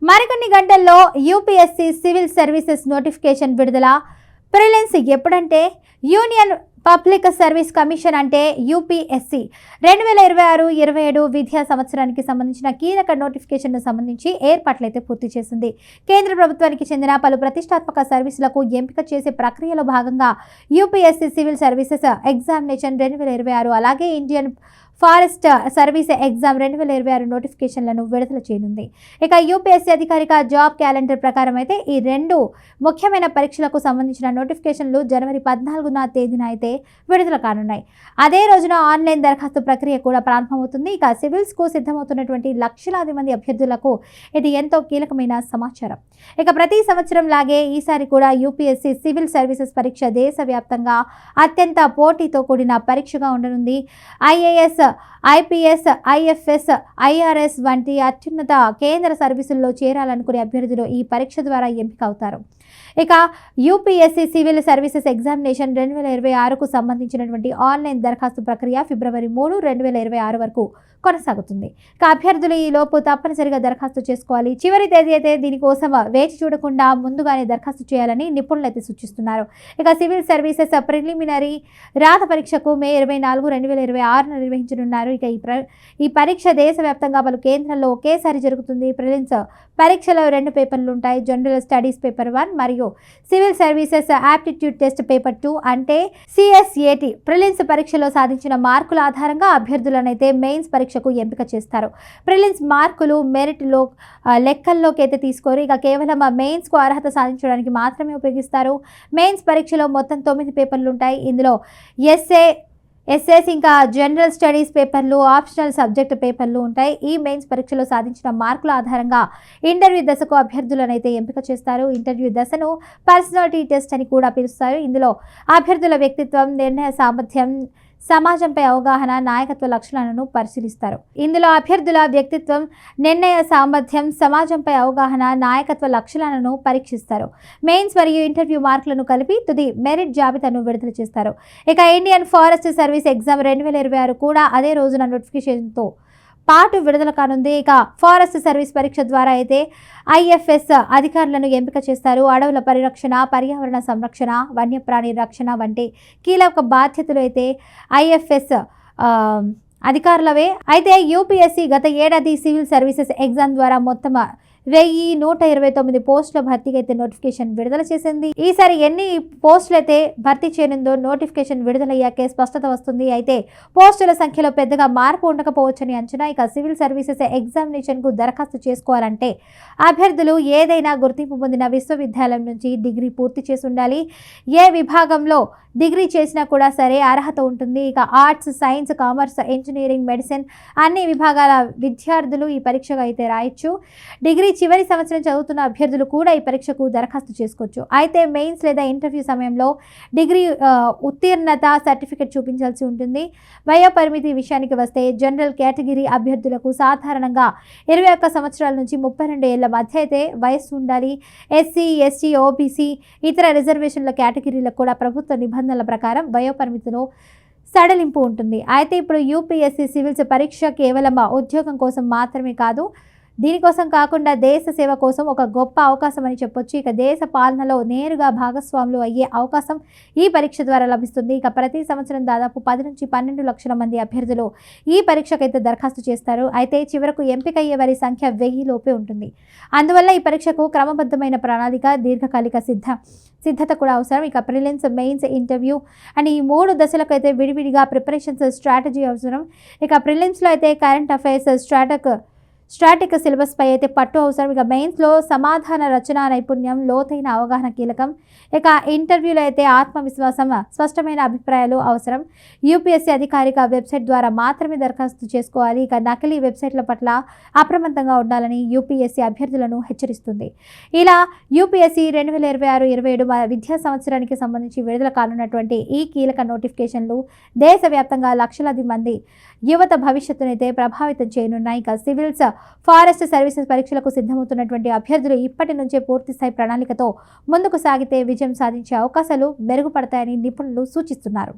మరికొన్ని గంటల్లో UPSC civil services notification విడుదల. ప్రిలిమ్స్ ఎప్పుడంటే యూనియన్ పబ్లిక్ సర్వీస్ కమిషన్ అంటే యూపీఎస్సీ 2026-27 విద్యా సంవత్సరానికి సంబంధించిన కీలక నోటిఫికేషన్ను సంబంధించి ఏర్పాట్లయితే పూర్తి చేసింది. కేంద్ర ప్రభుత్వానికి చెందిన పలు ప్రతిష్టాత్మక సర్వీసులకు ఎంపిక చేసే ప్రక్రియలో భాగంగా యూపీఎస్సీ సివిల్ సర్వీసెస్ ఎగ్జామినేషన్ 2026 అలాగే ఇండియన్ ఫారెస్ట్ సర్వీస్ ఎగ్జామ్ 2026 నోటిఫికేషన్లను విడుదల చేయనుంది. ఇక యూపీఎస్సీ అధికారిక జాబ్ క్యాలెండర్ ప్రకారం అయితే ఈ రెండు ముఖ్యమైన పరీక్షలకు సంబంధించిన నోటిఫికేషన్లు జనవరి 14వ తేదీన అయితే విడుదల కానున్నాయి. అదే రోజున ఆన్లైన్ దరఖాస్తు ప్రక్రియ కూడా ప్రారంభమవుతుంది. ఇక సివిల్స్కు సిద్ధమవుతున్నటువంటి లక్షలాది మంది అభ్యర్థులకు ఇది ఎంతో కీలకమైన సమాచారం. ఇక ప్రతి సంవత్సరం లాగే ఈసారి కూడా యూపీఎస్సీ సివిల్ సర్వీసెస్ పరీక్ష దేశవ్యాప్తంగా అత్యంత పోటీతో కూడిన పరీక్షగా ఉండనుంది. ఐఏఎస్, ఐపీఎస్, ఐఎఫ్ఎస్, ఐఆర్ఎస్ వంటి అత్యున్నత కేంద్ర సర్వీసుల్లో చేరాలనుకునే అభ్యర్థులు ఈ పరీక్ష ద్వారా ఎంపిక అవుతారు. ఇక యూపీఎస్సీ సివిల్ సర్వీసెస్ ఎగ్జామినేషన్ 2026కు సంబంధించినటువంటి ఆన్లైన్ దరఖాస్తు ప్రక్రియ ఫిబ్రవరి 3, 2026 వరకు కొనసాగుతుంది. ఇక అభ్యర్థులు ఈ లోపు తప్పనిసరిగా దరఖాస్తు చేసుకోవాలి. చివరి తేదీ అయితే దీనికోసం వేచి చూడకుండా ముందుగానే దరఖాస్తు చేయాలని నిపుణులు అయితే సూచిస్తున్నారు. ఇక సివిల్ సర్వీసెస్ ప్రిలిమినరీ రాత పరీక్షకు మే 24, 2026 నిర్వహించనున్నారు. ఇక ఈ పరీక్ష దేశవ్యాప్తంగా పలు కేంద్రాల్లో ఒకేసారి జరుగుతుంది. ప్రిలిమ్స్ పరీక్షలో 2 పేపర్లు ఉంటాయి. జనరల్ స్టడీస్ పేపర్ 1 మరియు civil services aptitude test paper 2 అంటే సిఎస్ఏటి. ప్రిలిమ్స్ పరీక్షలో సాధించిన మార్కుల ఆధారంగా అభ్యర్థులనైతే మెయిన్స్ పరీక్షకు ఎంపిక చేస్తారు. ప్రిలిమ్స్ మార్కులు మెరిట్లో లెక్కల్లోకి అయితే తీసుకోరు. ఇక కేవలం మెయిన్స్కు అర్హత సాధించడానికి మాత్రమే ఉపయోగిస్తారు. మెయిన్స్ పరీక్షలో మొత్తం 9 పేపర్లు ఉంటాయి. ఇందులో ఎస్ఎస్ ఇంకా జనరల్ స్టడీస్ పేపర్లు, ఆప్షనల్ సబ్జెక్ట్ పేపర్లు ఉంటాయి. ఈ మెయిన్స్ పరీక్షలో సాధించిన మార్కుల ఆధారంగా ఇంటర్వ్యూ దశకు అభ్యర్థులనైతే ఎంపిక చేస్తారు. ఇంటర్వ్యూ దశను పర్సనాలిటీ టెస్ట్ అని కూడా పిలుస్తారు. ఇందులో అభ్యర్థుల వ్యక్తిత్వం, నిర్ణయ సామర్థ్యం, సమాజంపై అవగాహన, నాయకత్వ లక్షణాలను పరిశీలిస్తారు. ఇందులో అభ్యర్థుల వ్యక్తిత్వం, నిర్ణయ సామర్థ్యం, సమాజంపై అవగాహన, నాయకత్వ లక్షణాలను పరీక్షిస్తారు. మెయిన్స్ మరియు ఇంటర్వ్యూ మార్కులను కలిపి తుది మెరిట్ జాబితాను విడుదల చేస్తారు. ఇక ఇండియన్ ఫారెస్ట్ సర్వీస్ ఎగ్జామ్ 2026 కూడా అదే రోజున నోటిఫికేషన్తో పాటు విడుదల కానుంది. ఇక ఫారెస్ట్ సర్వీస్ పరీక్ష ద్వారా అయితే ఐఎఫ్ఎస్ అధికారులను ఎంపిక చేస్తారు. అడవుల పరిరక్షణ, పర్యావరణ సంరక్షణ, వన్యప్రాణి రక్షణ వంటి కీలక బాధ్యతలు అయితే ఐఎఫ్ఎస్ అధికారులవే. అయితే యూపీఎస్సీ గత ఏడాది సివిల్ సర్వీసెస్ ఎగ్జామ్ ద్వారా మొత్తం 1129 పోస్టుల భర్తీకి అయితే నోటిఫికేషన్ విడుదల చేసింది. ఈసారి ఎన్ని పోస్టులు అయితే భర్తీ చేయనుందో నోటిఫికేషన్ విడుదలయ్యాకే స్పష్టత వస్తుంది. అయితే పోస్టుల సంఖ్యలో పెద్దగా మార్పు ఉండకపోవచ్చని అంచనా. ఇక సివిల్ సర్వీసెస్ ఎగ్జామినేషన్కు దరఖాస్తు చేసుకోవాలంటే అభ్యర్థులు ఏదైనా గుర్తింపు పొందిన విశ్వవిద్యాలయం నుంచి డిగ్రీ పూర్తి చేసి ఉండాలి. ఏ విభాగంలో డిగ్రీ చేసినా కూడా సరే అర్హత ఉంటుంది. ఇక arts, science, commerce, engineering, medicine అన్ని విభాగాల విద్యార్థులు ఈ పరీక్షగా అయితే రాయొచ్చు. డిగ్రీ చివరి సంవత్సరం చదువుతున్న అభ్యర్థులు కూడా ఈ పరీక్షకు దరఖాస్తు చేసుకోవచ్చు. అయితే మెయిన్స్ లేదా ఇంటర్వ్యూ సమయంలో డిగ్రీ ఉత్తీర్ణత సర్టిఫికెట్ చూపించాల్సి ఉంటుంది. వయోపరిమితి విషయానికి వస్తే జనరల్ కేటగిరీ అభ్యర్థులకు సాధారణంగా 21 సంవత్సరాల నుంచి 32 ఏళ్ల మధ్య అయితే వయస్సు ఉండాలి. ఎస్సీ, ఎస్టీ, ఓబీసీ, ఇతర రిజర్వేషన్ల కేటగిరీలకు కూడా ప్రభుత్వ నిబంధనల ప్రకారం వయోపరిమితిలో సడలింపు ఉంటుంది. అయితే ఇప్పుడు యూపీఎస్సీ సివిల్స్ పరీక్ష కేవలం ఉద్యోగం కోసం మాత్రమే కాదు, దీనికోసం కాకుండా దేశ సేవ కోసం ఒక గొప్ప అవకాశం అని చెప్పొచ్చు. ఇక దేశ పాలనలో నేరుగా భాగస్వాములు అయ్యే అవకాశం ఈ పరీక్ష ద్వారా లభిస్తుంది. ఇక ప్రతి సంవత్సరం దాదాపు 10 నుంచి 12 లక్షల మంది అభ్యర్థులు ఈ పరీక్షకైతే దరఖాస్తు చేస్తారు. అయితే చివరకు ఎంపికయ్యే వారి సంఖ్య 1000 లోపే ఉంటుంది. అందువల్ల ఈ పరీక్షకు క్రమబద్ధమైన ప్రణాళిక, దీర్ఘకాలిక సిద్ధత కూడా అవసరం. ఇక ప్రిలిమ్స్, మెయిన్స్, ఇంటర్వ్యూ అని ఈ 3 దశలకు అయితే విడివిడిగా ప్రిపరేషన్స్ స్ట్రాటజీ అవసరం. ఇక ప్రిలిమ్స్లో అయితే కరెంట్ అఫైర్స్, స్ట్రాటిక్ సిలబస్ పై అయితే పట్టు అవసరం. ఇక మెయిన్స్లో సమాధాన రచన నైపుణ్యం, లోతైన అవగాహన కీలకం. ఇక ఇంటర్వ్యూలో అయితే ఆత్మవిశ్వాసం, స్పష్టమైన అభిప్రాయాలు అవసరం. యూపీఎస్సీ అధికారిక వెబ్సైట్ ద్వారా మాత్రమే దరఖాస్తు చేసుకోవాలి. ఇక నకిలీ వెబ్సైట్ల పట్ల అప్రమత్తంగా ఉండాలని యూపీఎస్సీ అభ్యర్థులను హెచ్చరిస్తుంది. ఇలా యూపీఎస్సీ 2026-27 విద్యా సంవత్సరానికి సంబంధించి విడుదల కానున్నటువంటి ఈ కీలక నోటిఫికేషన్లు దేశవ్యాప్తంగా లక్షలాది మంది యువత భవిష్యత్తునైతే ప్రభావితం చేయనున్నాయి. ఇక సివిల్స్, ఫారెస్ట్ సర్వీసెస్ పరీక్షలకు సిద్ధమవుతున్నటువంటి అభ్యర్థులు ఇప్పటి నుంచే పూర్తిస్థాయి ప్రణాళికతో ముందుకు సాగితే విజయం సాధించే అవకాశాలు మెరుగుపడతాయని నిపుణులు సూచిస్తున్నారు.